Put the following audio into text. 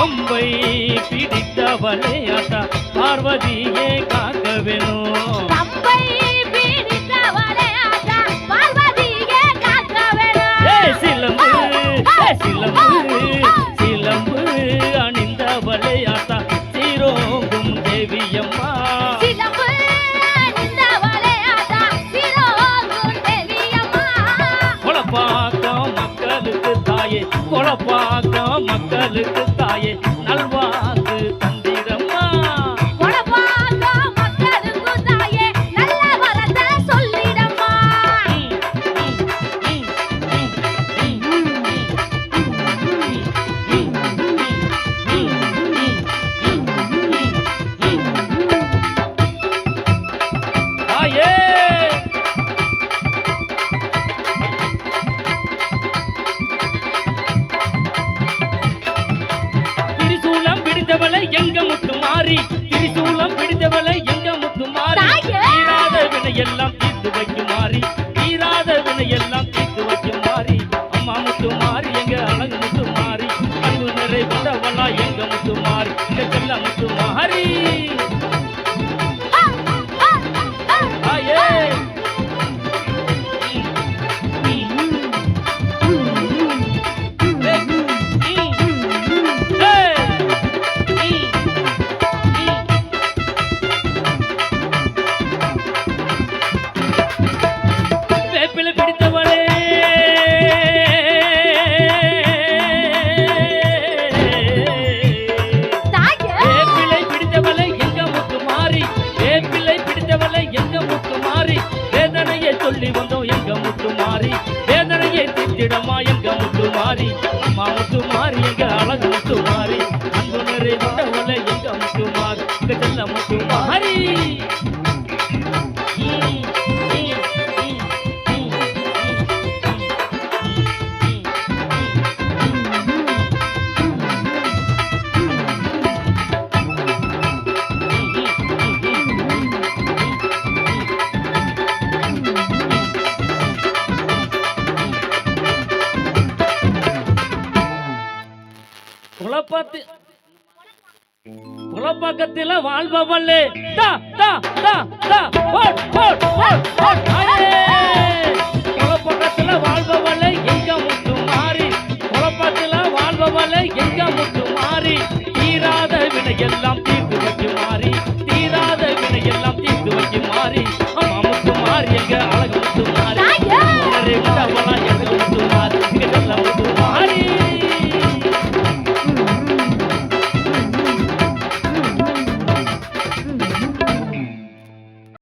அம்பை பிடித்தவளே அத்தா பார்வதியே காக்க வேணும். சிலம்பு சிலம்பு அணிந்தவளே அத்தா சீரோங்கும் தேவியம்மா. கொலப்பாக்கம் மக்களுக்கு தாயே, கொலப்பாக்கம் மக்களுக்கு தாயே, நல்வாக்கு தந்திரம்மா. எங்க முத்து மாறி, திரிசூலம் பிடித்தவளை எங்க முத்து மாறி, தீராத வினையெல்லாம் தீர்த்து வைக்கும் மாறி, தீராத வினையெல்லாம் தீர்த்து வைக்கும் மாறி. அம்மா முத்து மாறி, எங்க அழகு முத்து மாறி, அன்பு நிறை கொண்டவளா எங்க முத்து மாறி, இந்த செல்ல முத்து மாறி. சொல்லி வந்தோம் எங்க முத்து மாறி, வேதனையை திட்டிடமா எங்க முத்து மாறி. அம்மா முத்து மாறி, எங்க அழகு முத்து மாறி, அன்பு நிறை கொண்டவளை எங்க முத்து மாறி, இந்த செல்ல முத்து மாறி. குலப்பக்கத்தில் வாழ்பவளே குலப்பக்கத்தில் வாழ்பவளை எங்க முத்து மாறி, குலப்பத்தில் வாழ்பவளை எங்க முத்து மாறி, தீராத வினையெல்லாம்